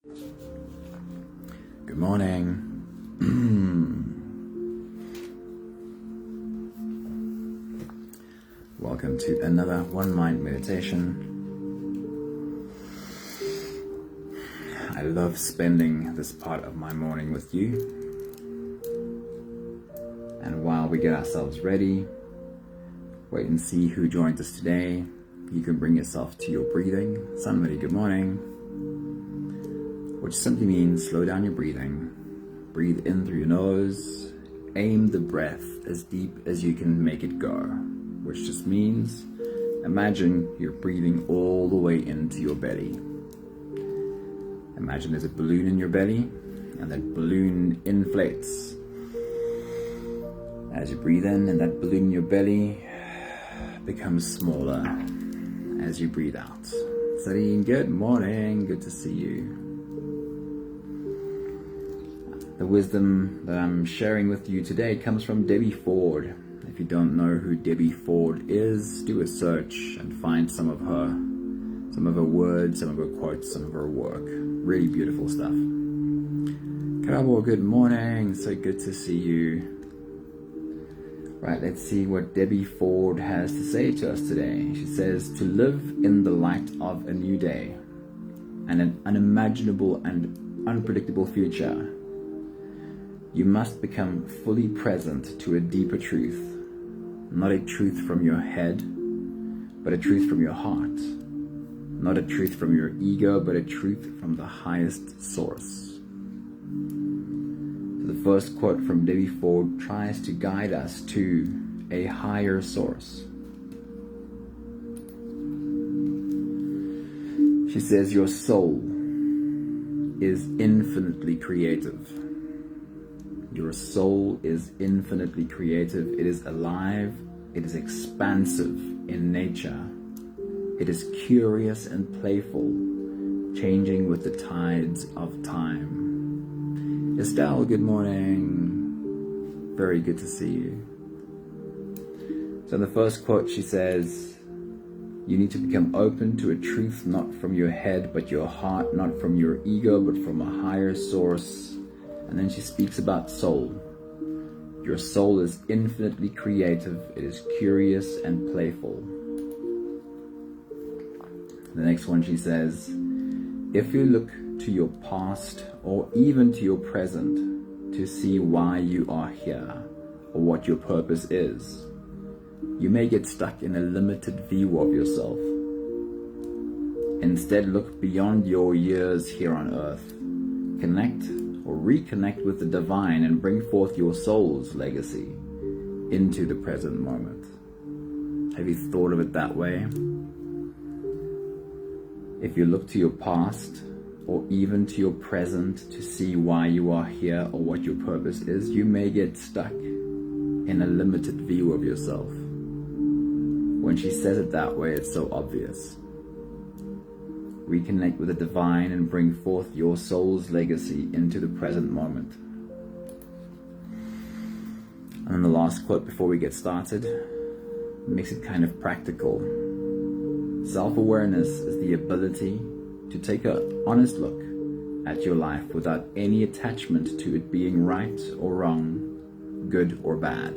Good morning. Welcome to another One Mind meditation. I love spending this part of my morning with you. And while we get ourselves ready, wait and see who joins us today. You can bring yourself to your breathing. Somebody, good morning. Which simply means slow down your breathing. Breathe in through your nose. Aim the breath as deep as you can make it go. Which just means imagine you're breathing all the way into your belly. Imagine there's a balloon in your belly and that balloon inflates. As you breathe in, and that balloon in your belly becomes smaller as you breathe out. Sadine, good morning. Good to see you. The wisdom that I'm sharing with you today comes from Debbie Ford. If you don't know who Debbie Ford is, do a search and find some of her words, some of her quotes, some of her work. Really beautiful stuff. Karabo, good morning. So good to see you. Right, let's see what Debbie Ford has to say to us today. She says, to live in the light of a new day and an unimaginable and unpredictable future, you must become fully present to a deeper truth. Not a truth from your head, but a truth from your heart. Not a truth from your ego, but a truth from the highest source. So the first quote from Debbie Ford tries to guide us to a higher source. She says, your soul is infinitely creative. Your soul is infinitely creative. It is alive. It is expansive in nature. It is curious and playful, changing with the tides of time. Estelle, good morning. Very good to see you. So in the first quote, she says, you need to become open to a truth not from your head, but your heart, not from your ego, but from a higher source. And then she speaks about soul. Your soul is infinitely creative. It is curious and playful. The next one she says, if you look to your past or even to your present to see why you are here or what your purpose is, you may get stuck in a limited view of yourself. Instead, look beyond your years here on earth. Connect or reconnect with the divine and bring forth your soul's legacy into the present moment. Have you thought of it that way? If you look to your past or even to your present to see why you are here or what your purpose is, you may get stuck in a limited view of yourself. When she says it that way, it's so obvious. Reconnect with the divine and bring forth your soul's legacy into the present moment. And then the last quote before we get started makes it kind of practical. Self-awareness is the ability to take an honest look at your life without any attachment to it being right or wrong, good or bad.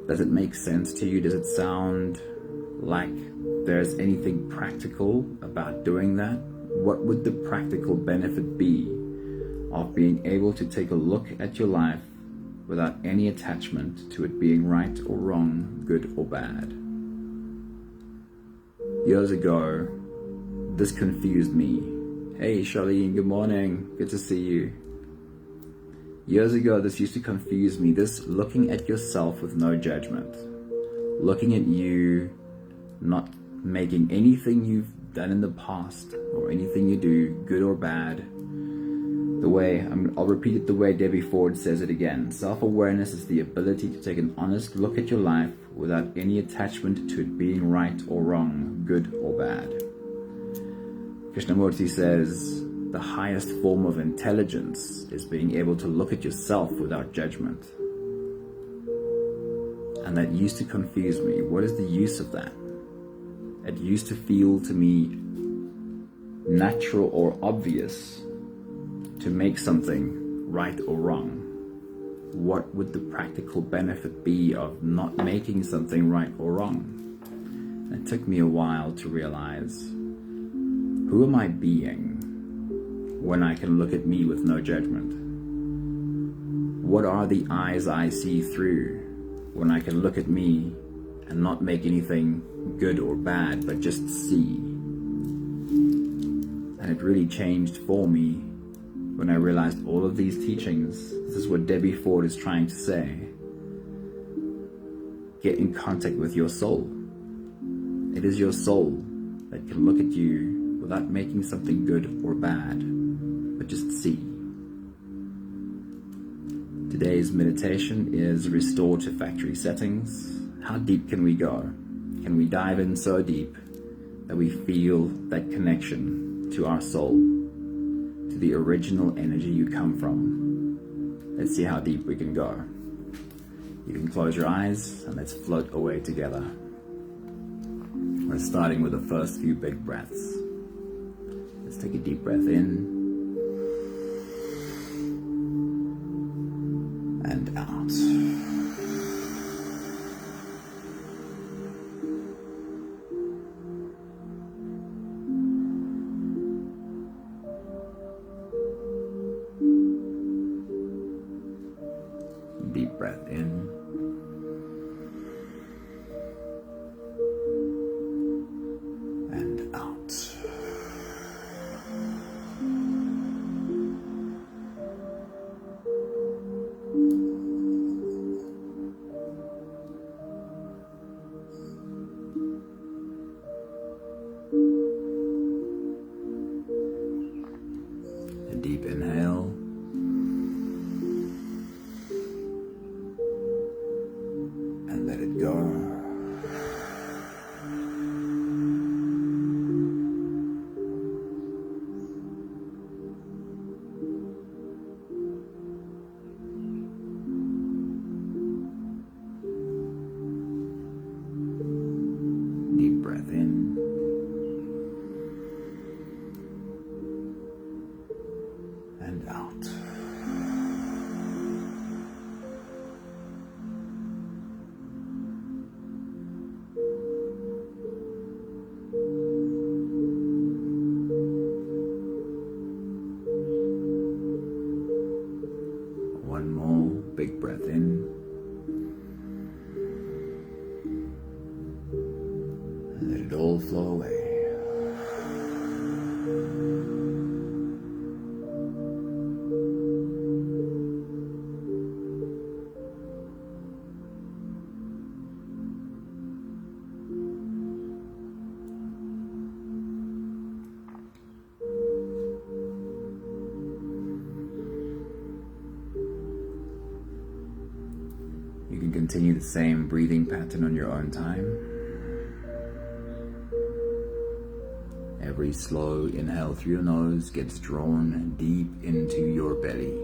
Does it make sense to you? Does it sound like there's anything practical about doing that? What would the practical benefit be of being able to take a look at your life without any attachment to it being right or wrong, good or bad? Years ago, this confused me. Hey Charlene, good morning. Good to see you. Years ago, this used to confuse me. This looking at yourself with no judgment. Looking at you, not making anything you've done in the past or anything you do, good or bad, I'll repeat it the way Debbie Ford says it again. Self-awareness is the ability to take an honest look at your life without any attachment to it being right or wrong, good or bad. Krishnamurti says, the highest form of intelligence is being able to look at yourself without judgment. And that used to confuse me. What is the use of that? It used to feel to me natural or obvious to make something right or wrong, what would the practical benefit be of not making something right or wrong? It took me a while to realize, who am I being when I can look at me with no judgment? What are the eyes I see through when I can look at me and not make anything good or bad, but just see? And it really changed for me when I realized all of these teachings, this is what Debbie Ford is trying to say. Get in contact with your soul. It is your soul that can look at you without making something good or bad, but just see. Today's meditation is restore to factory settings. How deep can we go? Can we dive in so deep that we feel that connection to our soul, to the original energy you come from? Let's see how deep we can go. You can close your eyes and let's float away together. We're starting with the first few big breaths. Let's take a deep breath in and out. Deep breath in and out. A deep inhale. And let it go. Deep breath in. And out. One more big breath in. And let it all flow away. You can continue the same breathing pattern on your own time. Every slow inhale through your nose gets drawn deep into your belly.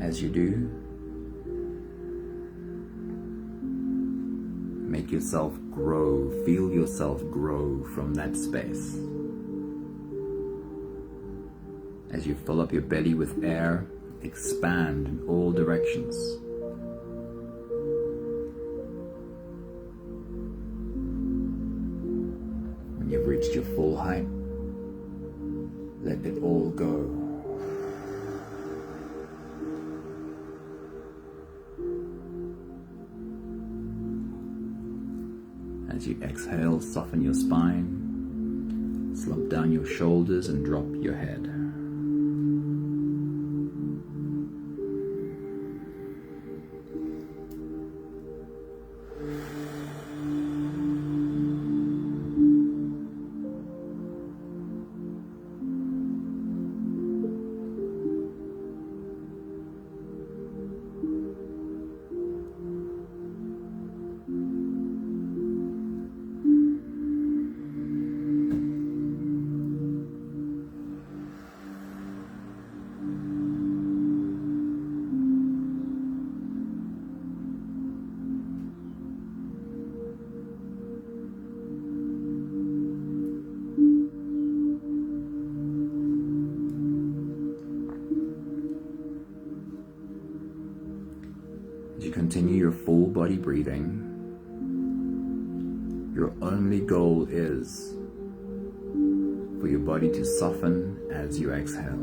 As you do, make yourself grow, feel yourself grow from that space. As you fill up your belly with air, expand in all directions. When you've reached your full height, let it all go. As you exhale, soften your spine, slump down your shoulders and drop your head. continue your full body breathing. Your only goal is for your body to soften as you exhale.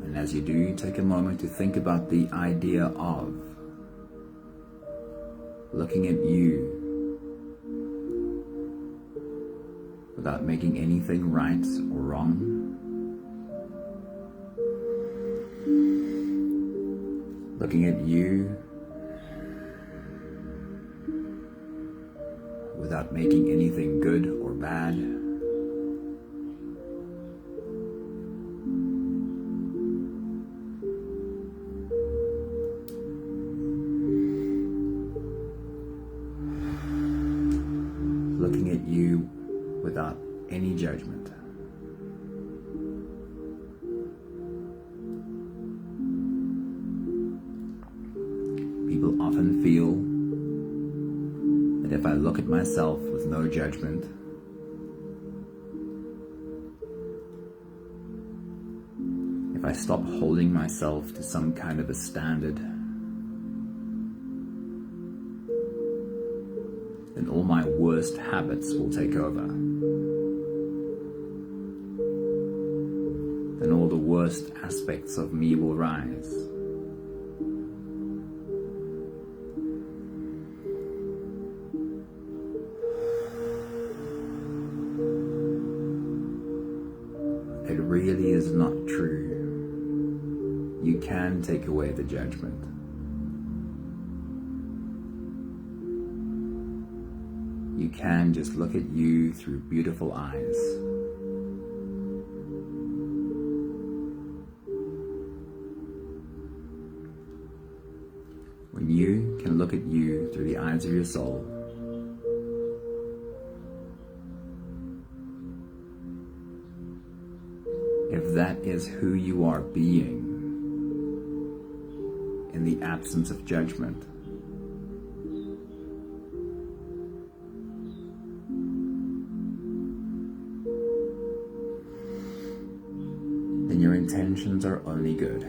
And as you do, take a moment to think about the idea of looking at you without making anything right or wrong. Looking at you without making anything good or bad. Looking at you without any judgment. People often feel that if I look at myself with no judgment, if I stop holding myself to some kind of a standard, then all my worst habits will take over. Then all the worst aspects of me will rise. It really is not true. You can take away the judgment. You can just look at you through beautiful eyes. When you can look at you through the eyes of your soul, if that is who you are being in the absence of judgment, then your intentions are only good.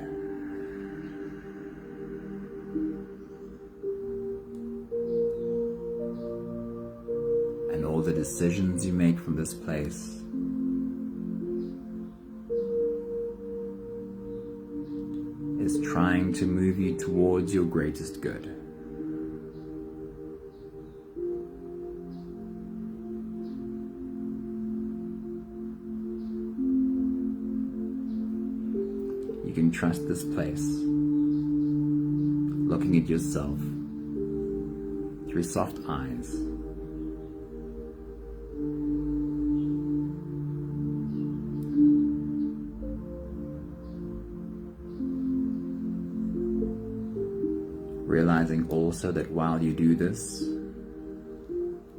And all the decisions you make from this place is trying to move you towards your greatest good. You can trust this place, looking at yourself through soft eyes. Realizing also that while you do this,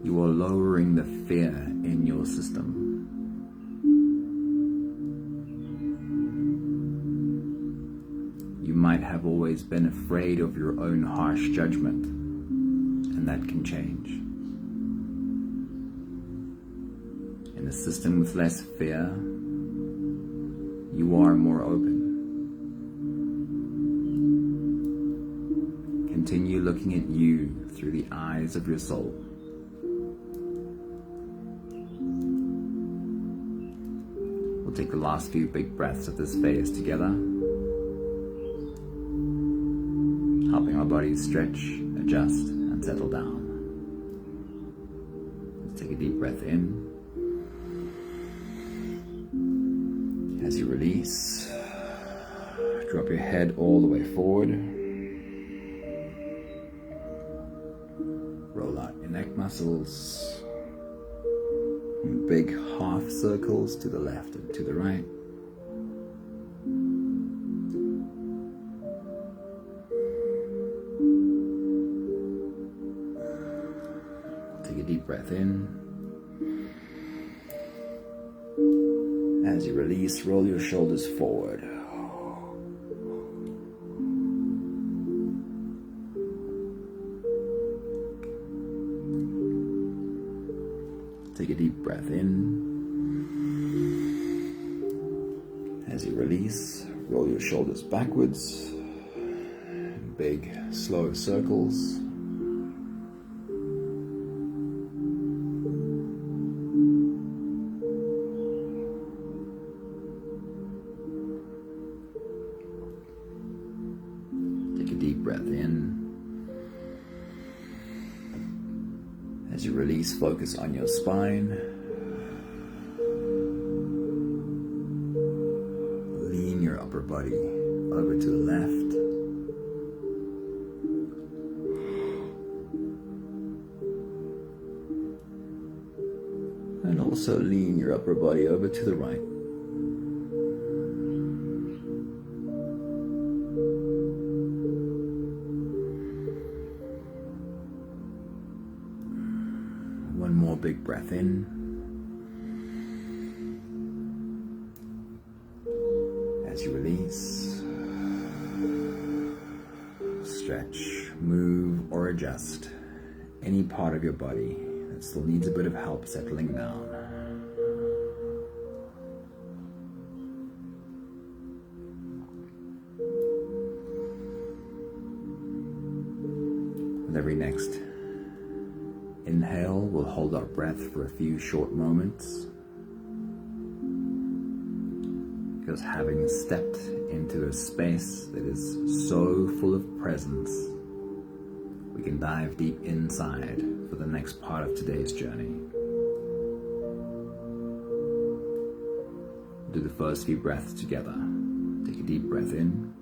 you are lowering the fear in your system. You might have always been afraid of your own harsh judgment, and that can change. In a system with less fear, you are more open. Continue looking at you through the eyes of your soul. We'll take the last few big breaths of this phase together, helping our bodies stretch, adjust, and settle down. Let's take a deep breath in. As you release, drop your head all the way forward. Roll out your neck muscles. Big half circles to the left and to the right. Take a deep breath in. As you release, roll your shoulders forward. Take a deep breath in. As you release, roll your shoulders backwards. Big, slow circles. Take a deep breath in. As you release, focus on your spine. Lean your upper body over to the left. And also lean your upper body over to the right. One more big breath in. As you release, stretch, move, or adjust any part of your body that still needs a bit of help settling down. With every next inhale, we'll hold our breath for a few short moments, because having stepped into a space that is so full of presence, we can dive deep inside for the next part of today's journey. Do the first few breaths together. Take a deep breath in.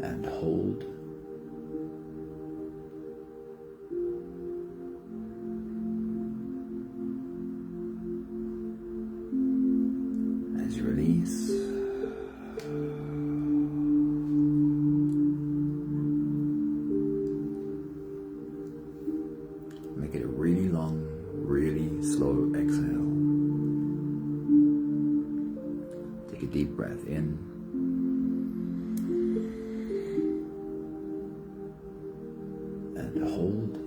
And hold. As you release, make it a really long, really slow exhale. Take a deep breath in. And hold.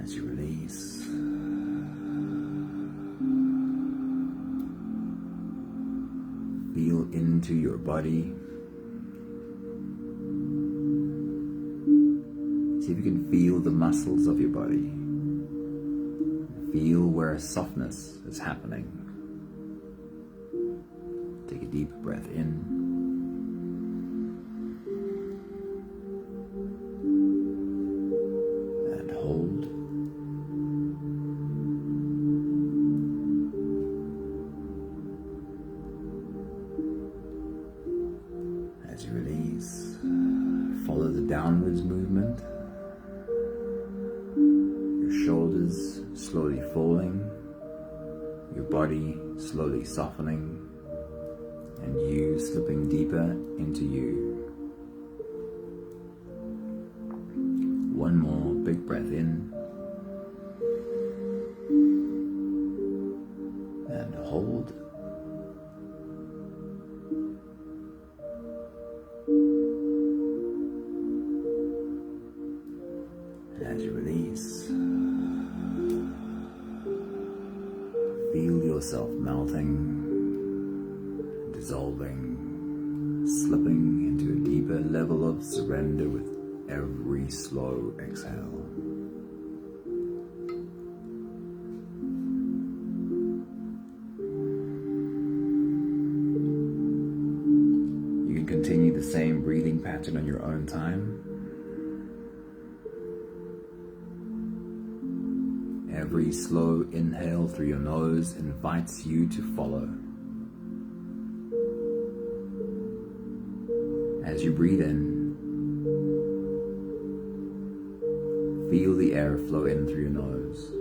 As you release, feel into your body. See if you can feel the muscles of your body. Feel where softness is happening. Take a deep breath in. And hold. As you release, follow the downwards movement. Your shoulders slowly falling, your body slowly softening, and you slipping deeper into you. One more big breath in. And hold. As you release, feel yourself melting, dissolving, slipping into a deeper level of surrender with every slow exhale. You can continue the same breathing pattern on your own time. Every slow inhale through your nose invites you to follow. As you breathe in, feel the air flow in through your nose.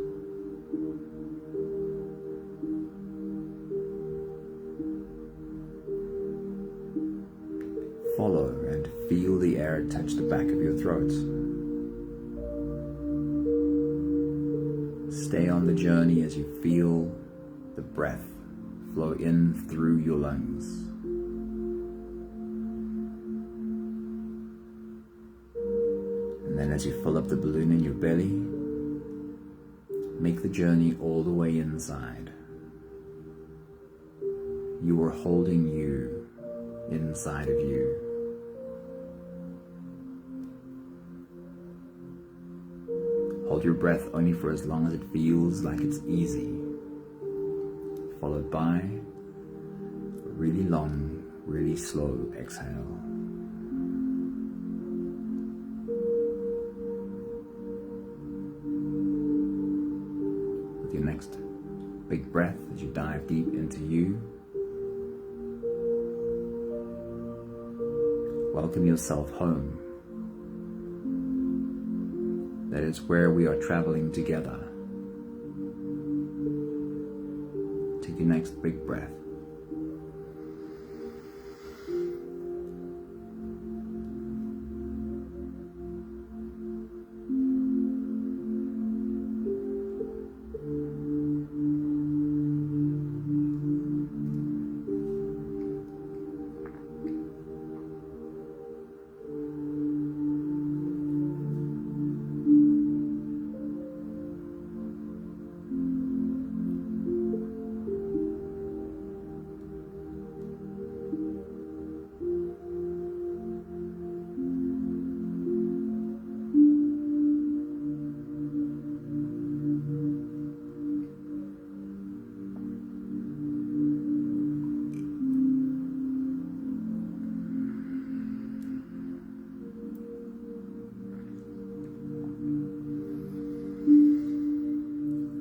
Follow and feel the air touch the back of your throat. Stay on the journey as you feel the breath flow in through your lungs. And then as you fill up the balloon in your belly, make the journey all the way inside. You are holding you inside of you. Hold your breath only for as long as it feels like it's easy, followed by a really long, really slow exhale. With your next big breath as you dive deep into you, welcome yourself home. That is where we are traveling together. Take your next big breath.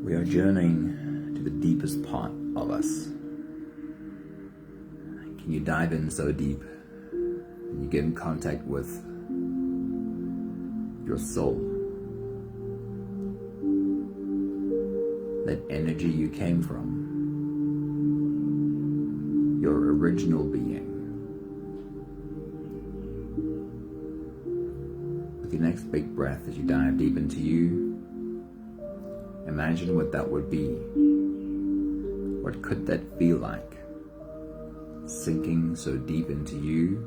We are journeying to the deepest part of us. Can you dive in so deep and you get in contact with your soul? That energy you came from, your original being. With your next big breath as you dive deep into you, imagine what that would be. What could that feel like? Sinking so deep into you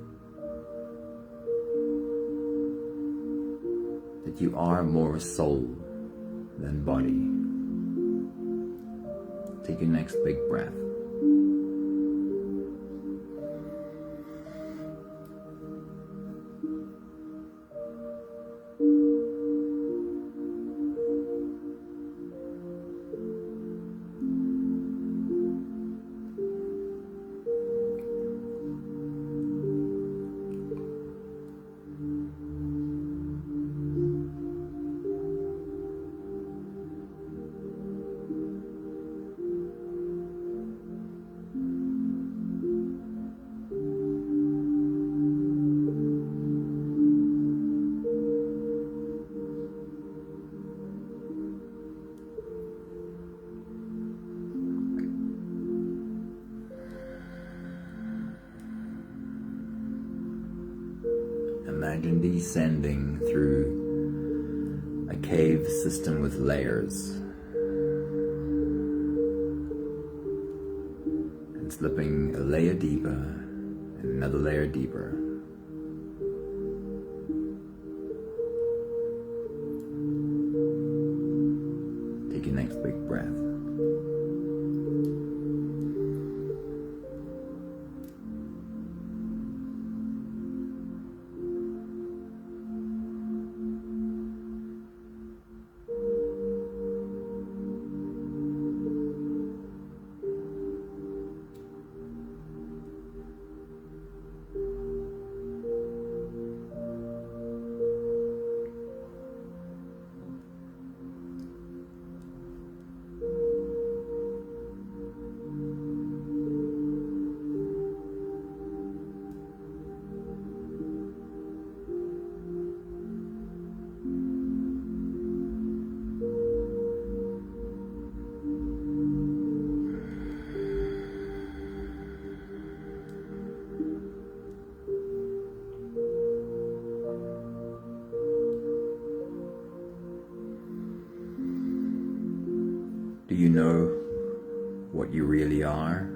that you are more soul than body. Take your next big breath. Imagine descending through a cave system with layers and slipping a layer deeper and another layer deeper. Take your next big breath. Do you know what you really are?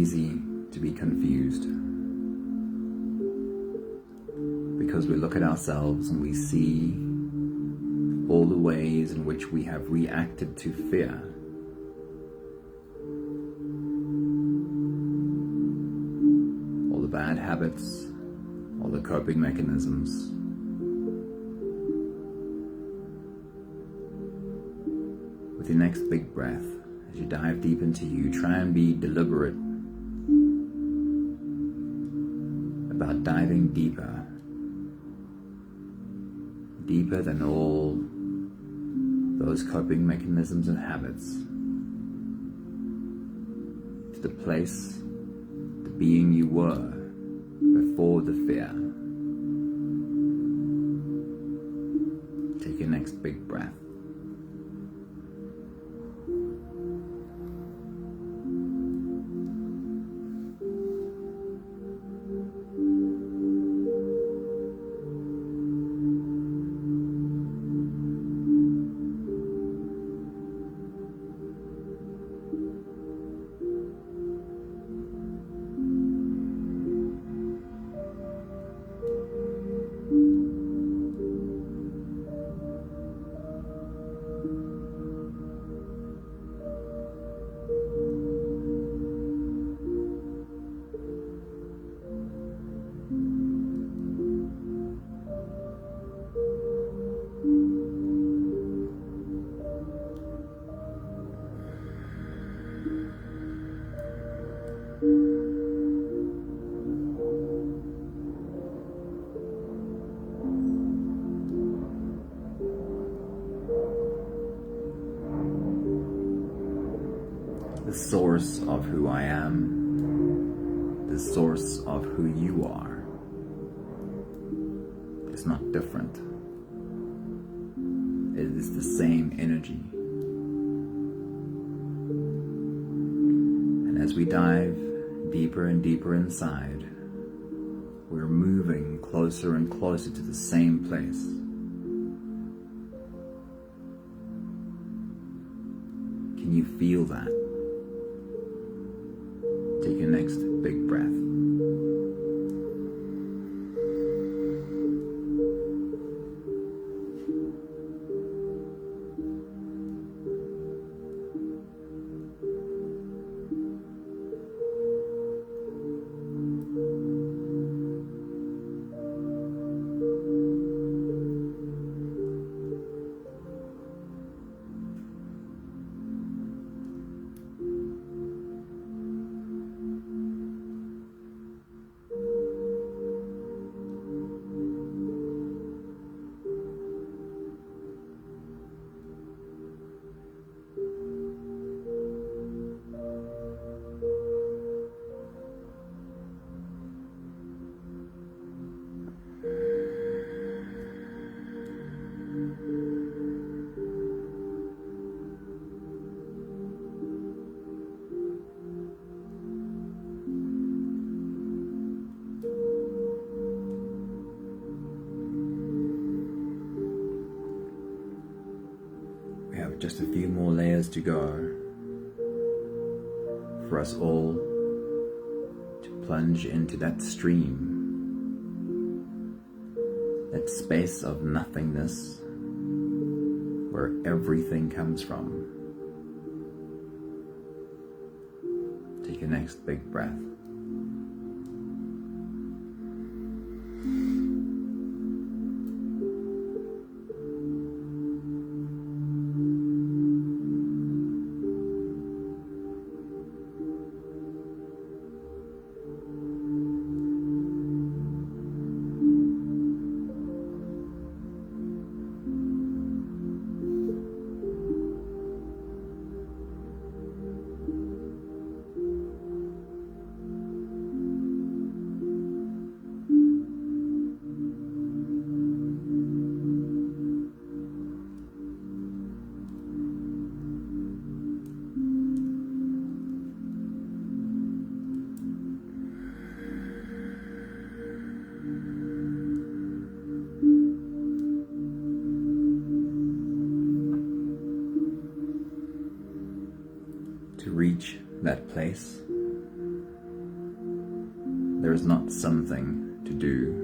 easy to be confused, because we look at ourselves and we see all the ways in which we have reacted to fear. All the bad habits, all the coping mechanisms. With your next big breath, as you dive deep into you, try and be deliberate about diving deeper, deeper than all those coping mechanisms and habits, to the place, the being you were before the fear. Take your next big breath. The source of who I am, the source of who you are, is not different. It is the same energy. And as we dive deeper and deeper inside, we're moving closer and closer to the same place. Can you feel that? Take your next big breath. Just a few more layers to go for us all to plunge into that stream, that space of nothingness where everything comes from. Take your next big breath. To reach that place, There is not something to do.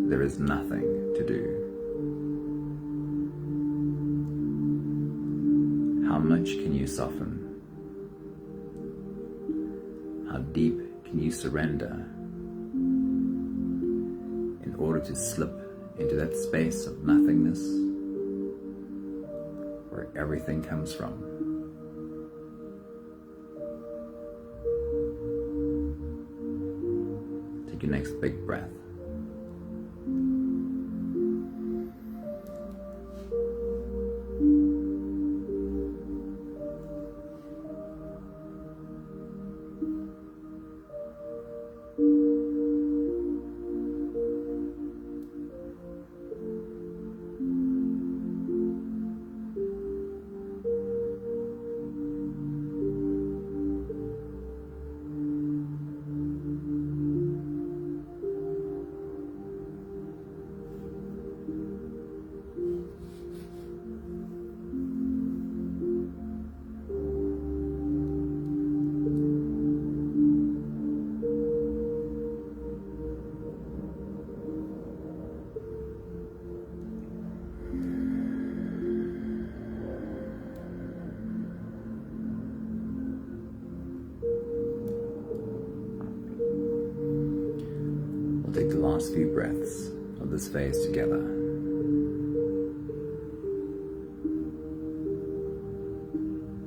There is nothing to do. How much can you soften? How deep can you surrender in order to slip into that space of nothingness where everything comes from? Take your next big breath. Take the last few breaths of this phase together.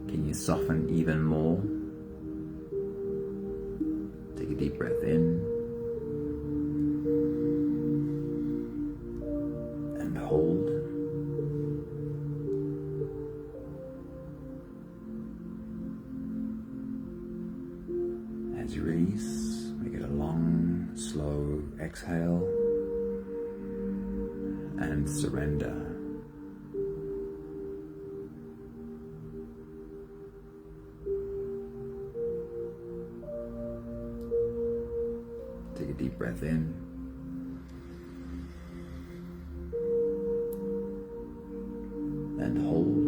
Can you soften even more? Take a deep breath in and hold. As you release, make it a long, slow exhale and surrender. Take a deep breath in and hold.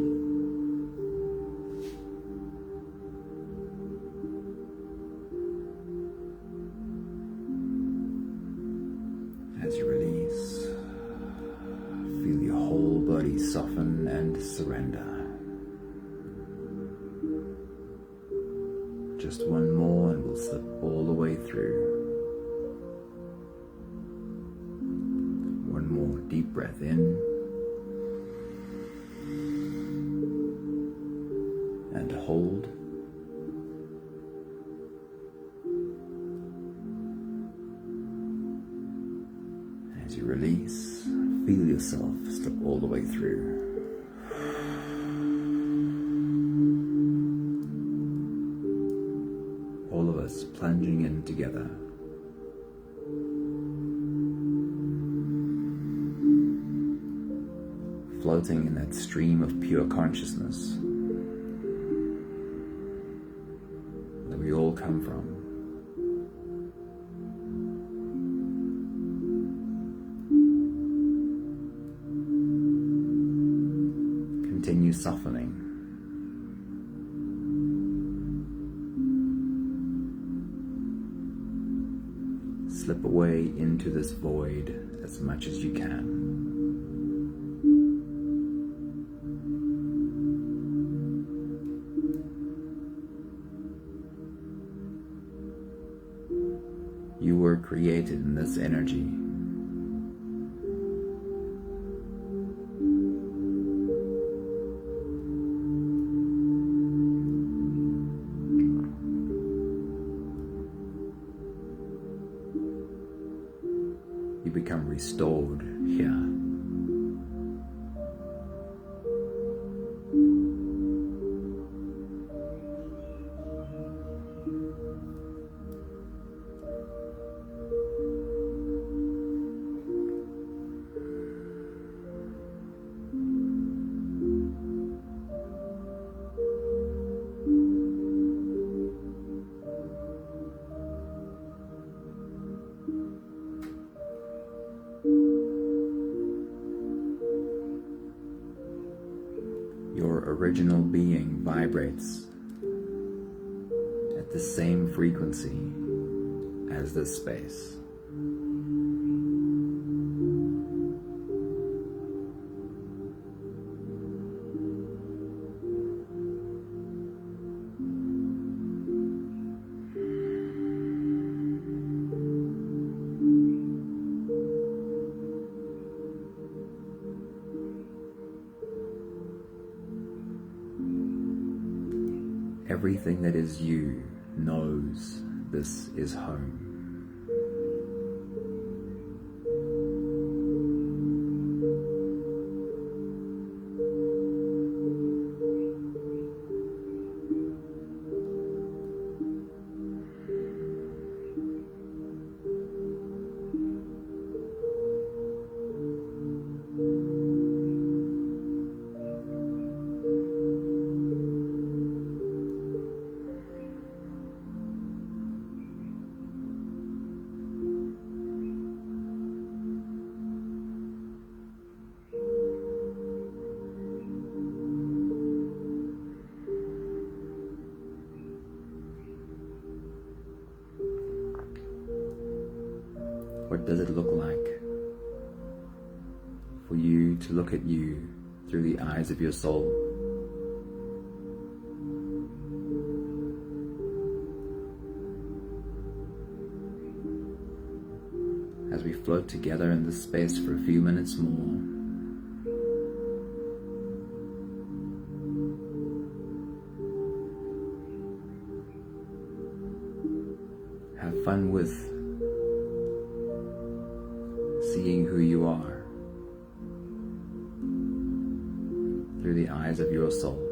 As you release, feel your whole body soften and surrender. Just one more and we'll slip all the way through. One more deep breath in and hold. As you release, feel yourself slip all the way through. All of us plunging in together. Floating in that stream of pure consciousness that we all come from. Continue softening. Slip away into this void as much as you can. You were created in this energy. You become restored here. Your original being vibrates at the same frequency has this space. Everything that is you knows this is home. What does it look like for you to look at you through the eyes of your soul? As we float together in this space for a few minutes more, have fun with seeing who you are through the eyes of your soul.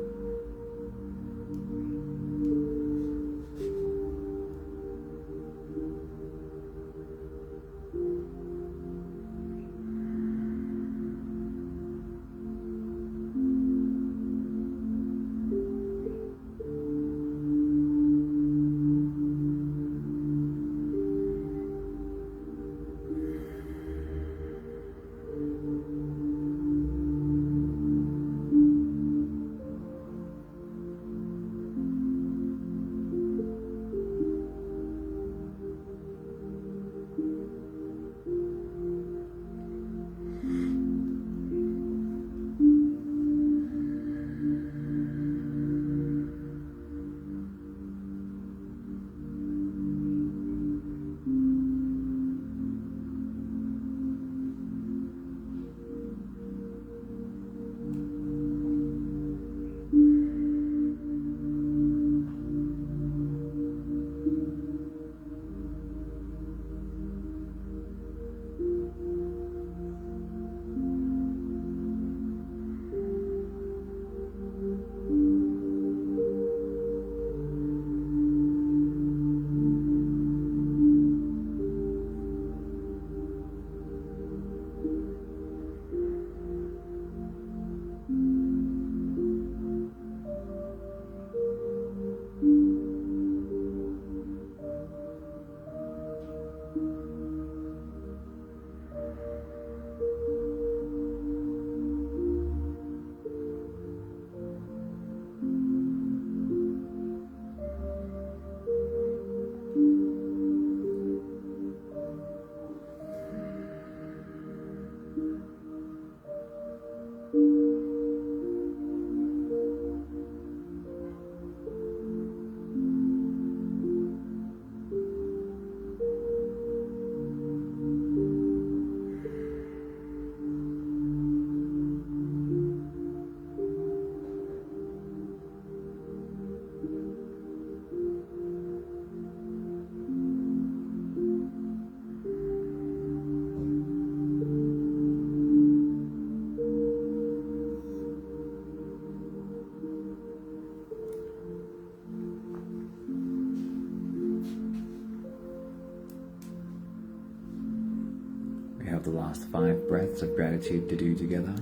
have the last 5 breaths of gratitude to do together.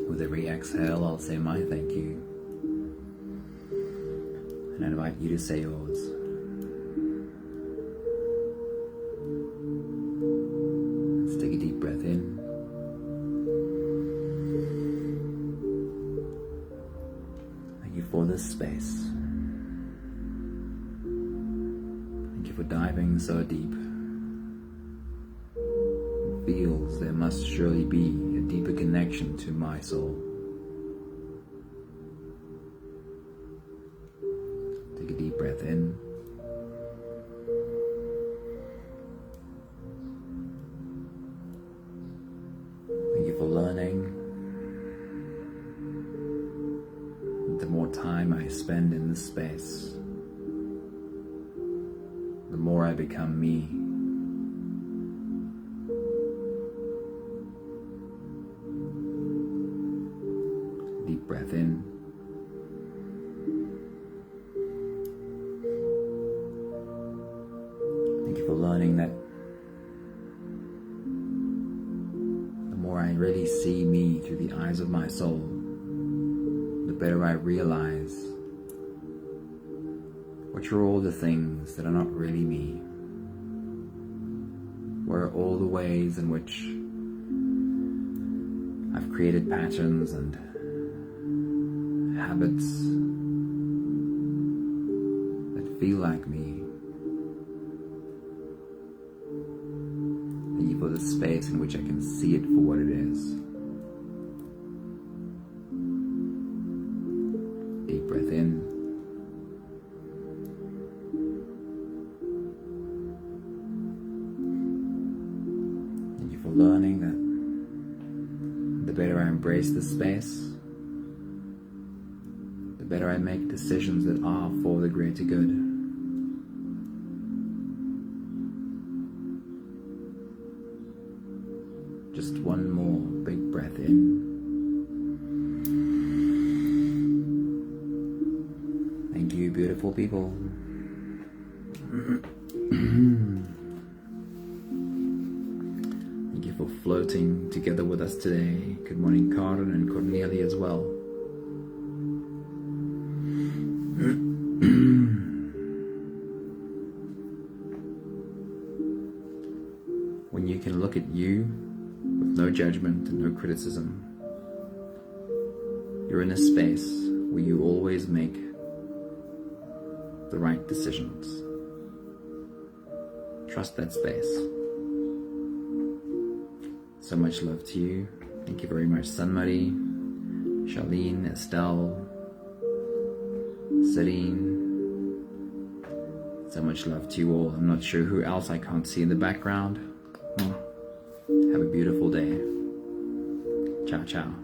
With every exhale, I'll say my thank you, and I invite you to say yours. Let's take a deep breath in. 2. Thank you for this space. Thank you for diving so deep. It feels there must surely be a deeper connection to my soul. Take a deep breath in. Thank you for learning. The more time I spend in this space, the more I become me. Deep breath in. Thank you for learning that the more I really see me through the eyes of my soul, the better I realize which are all the things that are not really me. Where are all the ways in which I've created patterns and habits that feel like me. Thank you for the space in which I can see it for what it is. Deep breath in. Thank you for learning that the better I embrace this space, the better I make decisions that are for the greater good. Just one more big breath in. Thank you, beautiful people. Thank you for floating together with us today. Good morning, Karen and Cornelia as well. When you can look at you with no judgment and no criticism, you're in a space where you always make the right decisions. Trust that space. So much love to you. Thank you very much, Sunmarie, Charlene, Estelle, Serene. So much love to you all. I'm not sure who else I can't see in the background. Have a beautiful day. Ciao, ciao.